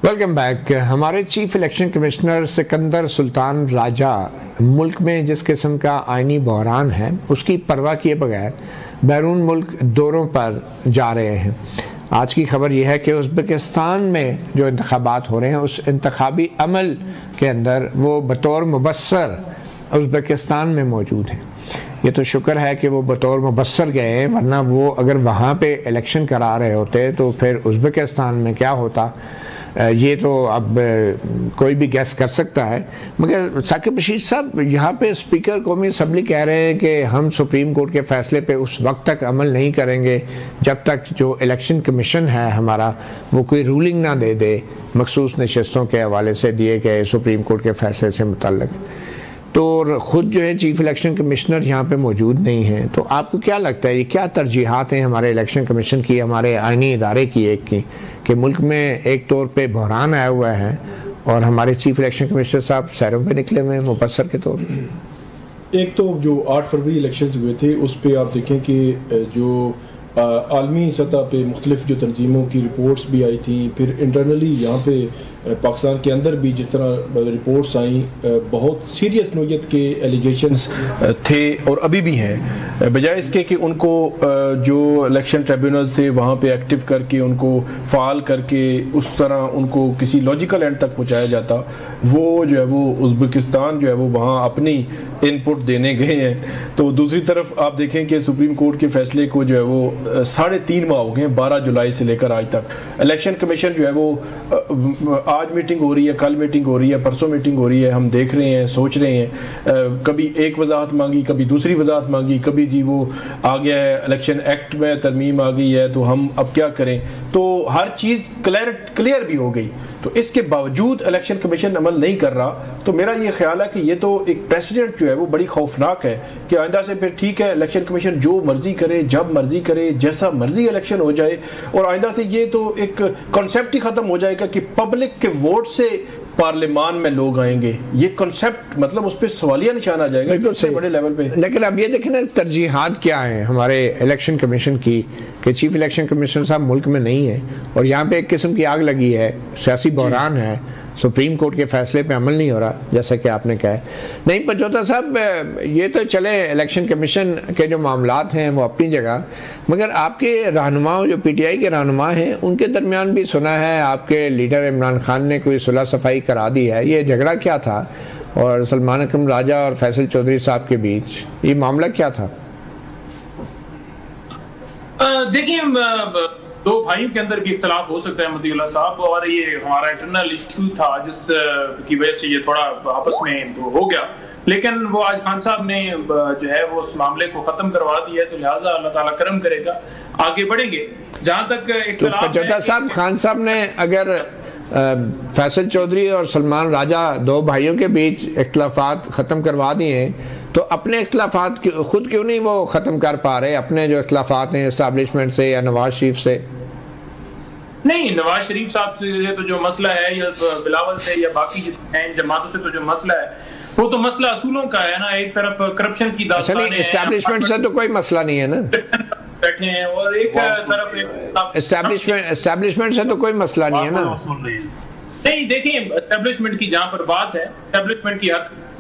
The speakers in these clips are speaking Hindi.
Welcome back. हमारे chief election commissioner Sikandar Sultan Raja मुल्क में जिस किस्म का आइनी बहरान है उसकी परवाह किए बगैर बैरून मुल्क दौरों पर जा रहे हैं। आज की खबर यह है कि उज़्बेकिस्तान में जो इंतखाबात हो रहे हैं उस इंतखाबी अमल के अंदर वो बतौर मुबस्सर उज़्बेकिस्तान में मौजूद हैं। ये तो शुक्र है कि वो बतौर मुबस्सर गए हैं, वरना वो अगर वहाँ पे इलेक्शन करा रहे होते तो फिर उज़्बेकिस्तान में क्या होता ये तो अब कोई भी गैस कर सकता है। मगर साकिब बशीर साहब, यहाँ पे स्पीकर कौमी असम्बली कह रहे हैं कि हम सुप्रीम कोर्ट के फैसले पे उस वक्त तक अमल नहीं करेंगे जब तक जो इलेक्शन कमीशन है हमारा वो कोई रूलिंग ना दे दे मखसूस नशस्तों के हवाले से दिए गए सुप्रीम कोर्ट के फैसले से मुतल्लिक। तो ख़ुद जो है चीफ इलेक्शन कमिश्नर यहाँ पे मौजूद नहीं है। तो आपको क्या लगता है ये क्या तरजीहात हैं हमारे इलेक्शन कमीशन की, हमारे आइनी इदारे की एक की कि मुल्क में एक तौर पे बहरान आया हुआ है और हमारे चीफ इलेक्शन कमिश्नर साहब सैरों पे निकले हुए हैं मुबस्सर के तौर पर? एक तो जो 8 फरवरी इलेक्शंस हुए थे उस पर आप देखें कि जो आलमी सतह पे मुख्तलिफ जो तंजीमों की रिपोर्ट्स भी आई थी, फिर इंटरनली यहाँ पे पाकिस्तान के अंदर भी जिस तरह रिपोर्ट्स आई, बहुत सीरियस नोयत के एलिगेशंस थे और अभी भी हैं। बजाय इसके कि उनको जो इलेक्शन ट्रिब्यूनल्स थे वहाँ पे एक्टिव करके उनको फ़ाल करके उस तरह उनको किसी लॉजिकल एंड तक पहुँचाया जाता, वो जो है वो उज़्बेकिस्तान जो है वो वहाँ अपनी इनपुट देने गए हैं। तो दूसरी तरफ आप देखें कि सुप्रीम कोर्ट के फैसले को जो है वो 3.5 माह हो गए, 12 जुलाई से लेकर आज तक। इलेक्शन कमीशन जो है वो आज मीटिंग हो रही है, कल मीटिंग हो रही है, परसों मीटिंग हो रही है, हम देख रहे हैं, सोच रहे हैं। कभी एक वजाहत मांगी, कभी दूसरी वजाहत मांगी, कभी जी वो आ गया है इलेक्शन एक्ट में तरमीम आ गई है तो हम अब क्या करें। तो हर चीज़ क्लियर भी हो गई, तो इसके बावजूद इलेक्शन कमीशन अमल नहीं कर रहा। तो मेरा ये ख्याल है कि ये तो एक प्रेसिडेंट जो है वो बड़ी खौफनाक है कि आइंदा से फिर ठीक है इलेक्शन कमीशन जो मर्जी करे, जब मर्जी करे, जैसा मर्जी इलेक्शन हो जाए, और आइंदा से ये तो एक कॉन्सेप्ट ही ख़त्म हो जाएगा कि पब्लिक के वोट से पार्लियामान में लोग आएंगे। ये कॉन्सेप्ट मतलब उस पर सवालिया निशान आ जाएगा बिल्कुल बड़े लेवल पे। लेकिन अब ये देखें ना तरजीहात क्या है हमारे इलेक्शन कमीशन की कि चीफ इलेक्शन कमिश्नर साहब मुल्क में नहीं है और यहाँ पे एक किस्म की आग लगी है, सियासी बहरान है, सुप्रीम कोर्ट के फैसले पे अमल नहीं हो रहा जैसा कि आपने कहा है। नहीं पचौता साहब, ये तो चले इलेक्शन कमीशन के जो मामलात हैं वो अपनी जगह, मगर आपके रहनुमाओं जो पीटीआई के रहनुमा हैं उनके दरमियान भी सुना है आपके लीडर इमरान खान ने कोई सुलह सफाई करा दी है। ये झगड़ा क्या था और सलमान अकरम राजा और फैसल चौधरी साहब के बीच ये मामला क्या था? देखिए, दो भाइयों के अंदर भी इख्तलाफ हो सकता है मतीउल्लाह साहब, और ये हमारा इंटरनल इशू था जिस की वजह से ये थोड़ा आपस में हो गया। लेकिन वो आज खान साहब ने जो है वो उस मामले को खत्म करवा दिया है, तो लिहाजा अल्लाह ताला करम करेगा, आगे बढ़ेंगे। जहां तक तो साहब खान साहब ने अगर फैसल चौधरी और सलमान राजा दो भाइयों के बीच इख्तलाफात ख़त्म करवा दिए हैं तो अपने इख्तलाफात खुद क्यों नहीं वो ख़त्म कर पा रहे, अपने जो इख्तलाफात हैं इस्टेब्लिशमेंट से या नवाज शरीफ से? नहीं, नवाज शरीफ साहब से तो जो मसला है या बिलावल से या बाकी हैं जमातों से तो जो मसला है वो तो मसला असूलों का है ना। एक तरफ करप्शन की दास्तान है, इस्टेब्लिशमेंट से तो कोई मसला नहीं है ना, बैठे हैं, और एक तरफ इस्टेब्लिशमेंट से तो कोई मसला नहीं है ना। नहीं, देखिए एस्टेब्लिशमेंट की जहां पर बात है, एस्टेब्लिशमेंट की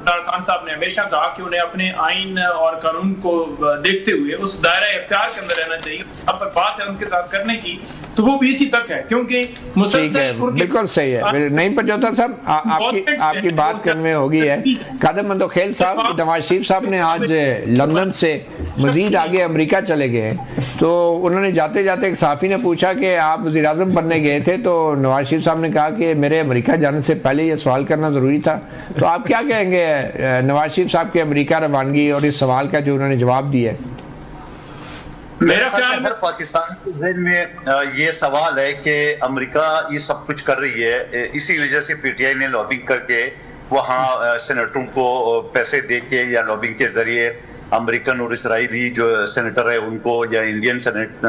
खान साहब ने हमेशा कहा कि उन्हें अपने आइन और कानून को देखते हुए उस दायरा इख्तियार के अंदर रहना चाहिए। अब बात है उनके साथ करने की तो वो भी इसी तक है, क्योंकि बिल्कुल सही है। नहीं पचौता साहब, आपकी बात करने होगी है। कादर मंदोखेल साहब, नवाज शरीफ साहब ने आज लंदन से मजीद आगे अमेरिका चले गए, तो उन्होंने जाते जाते एक सहाफ़ी ने पूछा कि आप वज़ीर-ए-आज़म बनने गए थे, तो नवाज शरीफ साहब ने कहा कि मेरे अमेरिका जाने से पहले ये सवाल करना ज़रूरी था। तो आप क्या कहेंगे नवाज शरीफ साहब के अमेरिका रवानगी और इस सवाल का जो उन्होंने जवाब दिया है? मेरा ख्याल हर पाकिस्तान के ज़हन में ये सवाल है कि अमेरिका ये सब कुछ कर रही है, इसी वजह से पीटीआई ने लॉबिंग करके वहाँ सेनेटरों को पैसे दे के या लॉबिंग के जरिए अमेरिकन और इसराइली जो सेनेटर है उनको या इंडियन सेनेट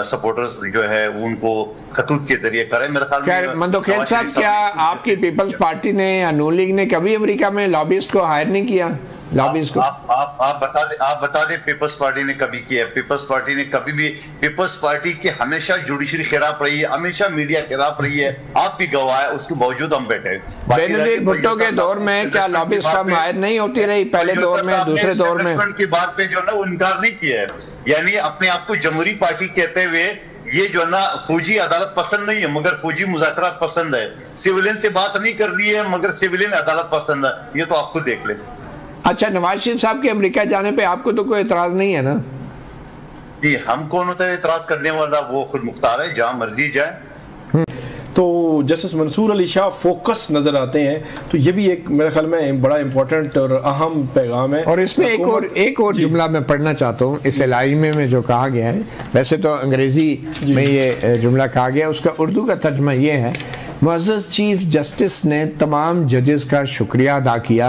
सपोर्टर्स जो है उनको खतूत के जरिए करे। मेरे ख्याल में मंदोखेल साहब, क्या आपकी पीपल्स पार्टी ने या नून लीग ने कभी अमेरिका में लॉबिस्ट को हायर नहीं किया? लॉबीज को? आप बता दे पीपल्स पार्टी ने कभी किया है? पीपल्स पार्टी ने कभी भी, पीपल्स पार्टी की हमेशा जुडिशरी खिलाफ रही है, हमेशा मीडिया खिलाफ रही है, आप भी गवाह है, उसके बावजूद हम बैठे। बेनजीर भुट्टो के दौर में क्या लॉबीज फर्म आयद नहीं होती रही? पहले दौर में, दूसरे दौर में की बात पे जो ना वो इनकार नहीं किया है, यानी अपने आप को जमहूरी पार्टी कहते हुए ये जो ना फौजी अदालत पसंद नहीं है मगर फौजी मुज़ाकरात पसंद है, सिविलियन से बात नहीं कर रही है मगर सिविलियन अदालत पसंद है, ये तो आप खुद देख ले। अच्छा, नवाज शरीफ साहब के अमेरिका जाने पे आपको तो कोई एतराज नहीं है ना? जी, हम कौन होता है एतराज करने वाला? वो खुद मुख्तार है, जहां मर्जी जाए। तो जस्टिस मंसूर अली शाह फोकस नजर आते हैं, तो ये भी एक मेरे ख्याल में बड़ा इंपॉर्टेंट और अहम पैगाम है। और इसमें एक और जुमला मैं पढ़ना चाहता हूँ, इस इलाइमे में जो कहा गया है, वैसे तो अंग्रेजी में ये जुमला कहा गया, उसका उर्दू का तर्जमा ये है, मुअज़्ज़ज़ चीफ जस्टिस ने तमाम जजेस का शुक्रिया अदा किया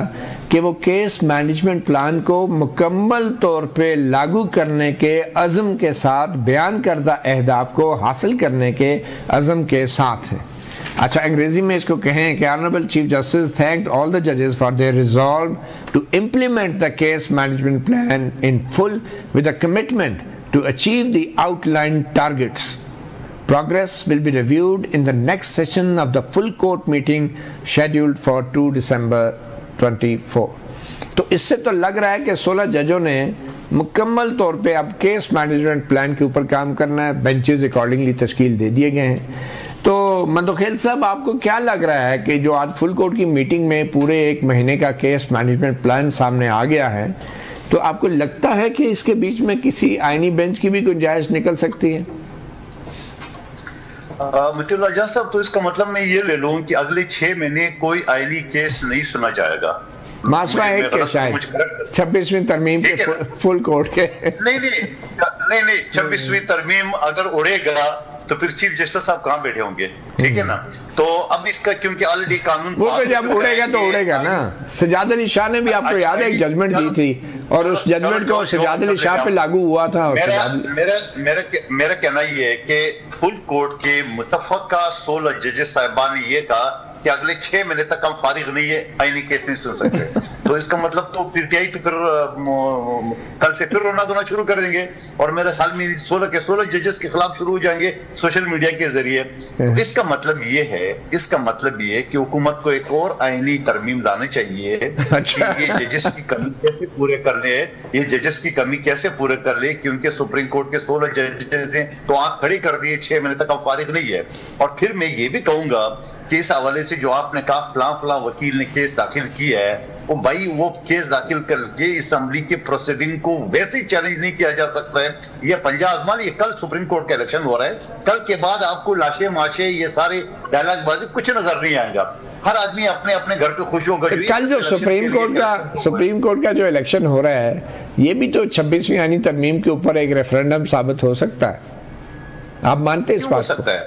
कि वो केस मैनेजमेंट प्लान को मुकम्मल तौर पे लागू करने के अज़्म के साथ बयान करदा अहदाफ को हासिल करने के अज़्म के साथ हैं। अच्छा, अंग्रेजी में इसको कहें कि honourable chief justice thanked all the जजेस for their resolve to implement the case management plan in full with a commitment to achieve the outline targets. Progress will be reviewed in the next session of the full court meeting scheduled for 2 December 24. तो इससे तो लग रहा है कि 16 जजों ने मुकम्मल तौर पे अब केस मैनेजमेंट प्लान के ऊपर काम करना है, बेंचेस अकॉर्डिंगली तश्कील दे दिए गए हैं। तो मंदोखेल साहब, आपको क्या लग रहा है कि जो आज फुल कोर्ट की मीटिंग में पूरे 1 महीने का केस मैनेजमेंट प्लान सामने आ गया है, तो आपको लगता है कि इसके बीच में किसी आईनी बेंच की भी गुंजाइश निकल सकती है? मुतीउल्लाह साहब, तो इसका मतलब मैं ये ले लूं कि अगले 6 महीने कोई आईनी केस नहीं सुना जाएगा। मासवा है के शायद 26वीं तरमीम के फुल कोर्ट के नहीं 26वीं तरमीम अगर उड़ेगा तो फिर चीफ जस्टिस साहब कहाँ बैठे होंगे? ठीक है ना। तो अब इसका क्योंकि ऑलरेडी कानून वो तो जब उड़ेगा तो उड़ेगा ना। सजाद अली शाह ने भी आपको याद है एक जजमेंट दी थी और उस जजमेंट को सजाद अली शाह पे लागू हुआ था। मेरा कहना ये है कि फुल कोर्ट के मुतफ़क़ा 16 जजेस साहिबान ने ये कहा कि अगले 6 महीने तक हम फारिग नहीं है, आईनी केस नहीं सुन सकते। तो इसका मतलब तो पीटीआई तो फिर कल से फिर रोना धोना शुरू कर देंगे और मेरे ख्याल में 16 के 16 जजेस के खिलाफ शुरू हो जाएंगे सोशल मीडिया के जरिए। तो इसका मतलब ये है कि हुकूमत को एक और आईनी तरमीम लानी चाहिए कि ये जजेस की कमी कैसे पूरे कर ले, ये जजेस की कमी कैसे पूरे कर ले, क्योंकि सुप्रीम कोर्ट के 16 जजेस ने तो आंख खड़ी कर दी 6 महीने तक हम फारिग नहीं है। और फिर मैं ये भी कहूंगा कि इस हवाले से जो आपने कहा फला वकील ने केस दाखिल किया है, वो केस दाखिल करके असेंबली के प्रोसीडिंग को वैसे ही चैलेंज नहीं किया जा सकता है। ये पंजा आजमा ये कल सुप्रीम कोर्ट का इलेक्शन हो रहा है, कल के बाद आपको लाशे माशे ये सारे डायलॉग बाजी कुछ नजर नहीं आएगा। हर आदमी अपने अपने घर पे खुश होगा। कल जो सुप्रीम कोर्ट का जो इलेक्शन हो रहा है, ये भी तो 26वीं आईनी तरमीम के ऊपर एक रेफरेंडम साबित हो सकता है। आप मानते इस बात को?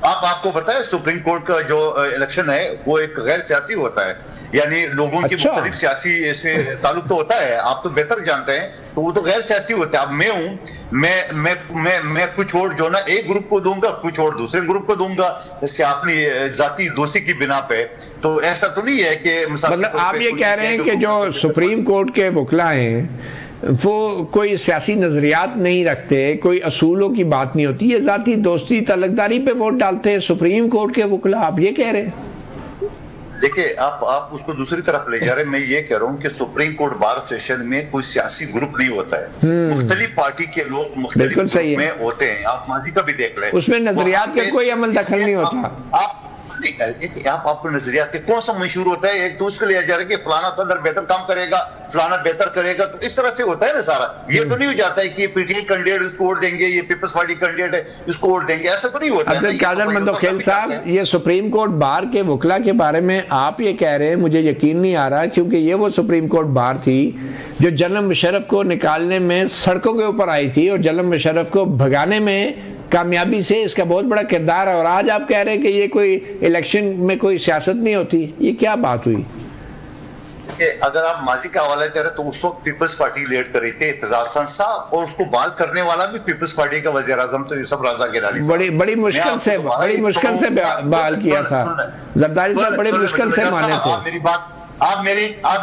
आपको पता है सुप्रीम कोर्ट का जो इलेक्शन है वो एक गैर सियासी होता है, यानी लोगों की मुख्तलिफ सियासी से ताल्लुक तो होता है, आप तो बेहतर जानते हैं। तो वो तो गैर सियासी होता है। अब मैं हूं, मैं कुछ वोट जो ना एक ग्रुप को दूंगा, कुछ वोट दूसरे ग्रुप को दूंगा, इससे अपनी जाती दोस्ती की बिना पे। तो ऐसा तो नहीं है कि मतलब आप ये कह रहे हैं कि जो सुप्रीम कोर्ट के वकील हैं वो कोई सियासी नजरियात नहीं रखते, कोई असूलों की बात नहीं होती, ये जाती दोस्ती तलकदारी पे वोट डालते हैं सुप्रीम कोर्ट के वकील, आप ये कह रहे हैं? देखिए, आप उसको दूसरी तरफ ले जा रहे हैं। मैं ये कह रहा हूँ कि सुप्रीम कोर्ट बार सेशन में कोई सियासी ग्रुप नहीं होता है, मुख्तलिफ पार्टी के लोग मुख्तलिफ ग्रुप में होते हैं। आप माजी का भी देख लें, उसमें नजरियात का कोई अमल दखल नहीं होता। आपको नजरिया के कौन सा मंशूर होता है? एक तो उसके लिए जा रहा है कि फलाना सदर बेहतर काम करेगा, फलाना बेहतर करेगा, तो इस तरह से होता है ना सारा। ये तो नहीं हो जाता है कि पीटीआई कैंडिडेट इसको वोट देंगे, ये पीपल्स पार्टी कैंडिडेट है इसको वोट देंगे, ऐसा तो नहीं होता। अब्दुल कादर मंदोखेल साहब, ये सुप्रीम कोर्ट बार के वकला के बारे में आप ये कह रहे हैं, मुझे यकीन नहीं आ रहा, क्योंकि ये वो सुप्रीम कोर्ट बार थी जो जनरल मुशर्रफ को निकालने में सड़कों के ऊपर आई थी और जनरल मुशर्रफ को भगाने में कामयाबी से इसका बहुत बड़ा किरदार है। और आज आप कह रहे हैं कि ये कोई इलेक्शन में कोई सियासत नहीं होती, ये क्या बात हुई? अगर आप माजी का हवाला दे रहे तो उस वक्त पीपल्स पार्टी लीड कर रही थी एतजाज साहब, और उसको बहाल करने वाला भी पीपल्स पार्टी का वजीर आजम तो यूसुफ राजा गिलानी बड़ी मुश्किल से बहाल किया था। जरदारी साहब बड़ी मुश्किल से माने थे। आप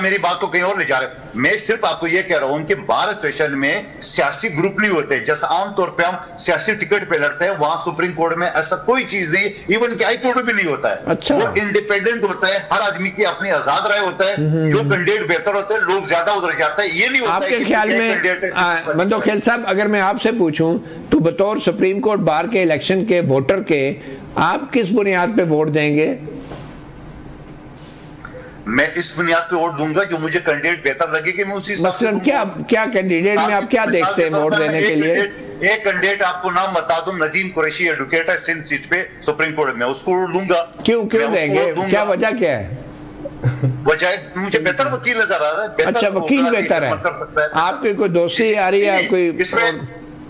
मेरी बात को कहीं और ले जा रहे हो। मैं सिर्फ आपको ये कह रहा हूं कि भारत सेशन में सियासी ग्रुप नहीं होते, जैसा आमतौर पे हम सियासी टिकट पे लड़ते हैं, वहां सुप्रीम कोर्ट में ऐसा कोई चीज नहीं, इवन कि हाई कोर्ट में भी नहीं होता है। अच्छा। वो इंडिपेंडेंट होता है, हर आदमी की अपनी आजाद राय होता है, जो कैंडिडेट बेहतर होते हैं लोग ज्यादा उधर जाता है। ये नहीं होता आपके ख्याल में मंदोखेल साहब, अगर मैं आपसे पूछूं तो बतौर सुप्रीम कोर्ट बार के इलेक्शन के वोटर के आप किस बुनियाद पे वोट देंगे? मैं इस बुनियाद पे वोट दूंगा जो मुझे कैंडिडेट बेहतर लगे कि मैं उसी मसलन क्या कैंडिडेट में आप क्या देखते हैं वोट देने के लिए? एक कैंडिडेट आपको नाम बता दूं, नदीम कुरैशी एडवोकेट है सिंध सीट पे सुप्रीम कोर्ट में, उसको वोट दूंगा। क्यों देंगे? क्या वजह क्या है? वजह मुझे बेहतर वकील नजर आ रहा है। अच्छा, वकील बेहतर है। आपकी कोई दोस्ती आ रही है? कोई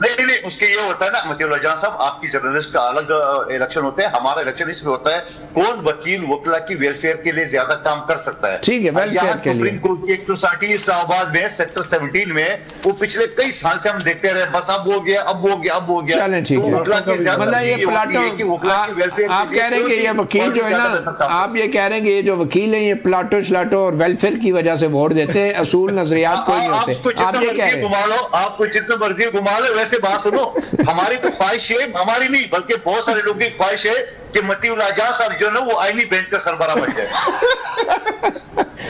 नहीं, उसके ये होता है ना मतीउल्लाह जान साहब, आपकी जर्नलिस्ट का अलग इलेक्शन होता है, हमारा इलेक्शन इसमें होता है कौन वकील वकला की वेलफेयर के लिए ज्यादा काम कर सकता है। ठीक है, वेलफेयर के लिए सुप्रीम कोर्ट की एक सोसाइटी इस्लामाबाद में सेक्टर 17 में वो पिछले कई साल से हम देखते रहे, बस अब हो गया। चलें, ठीक है। मतलब ये प्लाटो, आप कह रहे हैं कि ये वकील जो है ना, आप ये कह रहे हैं कि ये जो वकील है ये प्लाटो श्लाटो और वेलफेयर की वजह से वोट देते हैं, असूल नजरियात कोई नहीं होते। आप ये कह रहे हैं आपको जितना मर्जी घुमा लो। वैसे बात सुनो, हमारी तो ख्वाहिश है, हमारी नहीं बल्कि बहुत सारे लोगों की ख्वाहिश है कि मतीउल्लाह जान साहब जो है वो आईनी बेंच का सरबराह बन जाए।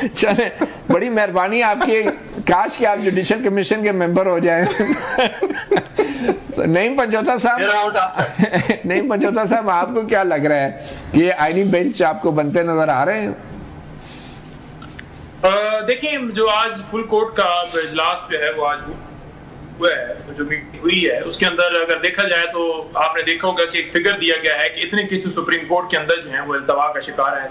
चले, बड़ी मेहरबानी आपकी, काश कि आप जुडिशल कमीशन के मेंबर हो जाएं। नहीं पंजोता साहब, नहीं पंजोता साहब, आपको क्या लग रहा है कि ये आईनी बेंच आपको बनते नजर आ रहे हैं? देखिए, जो आज फुल कोर्ट का इजलास जो है वो आज हुआ है, जो मीटिंग हुई है उसके अंदर अगर देखा जाए तो आपने देखा होगा कि एक फिगर दिया गया है कि इतने केसेस सुप्रीम कोर्ट के अंदर जो है वो इल्तवा का शिकार है।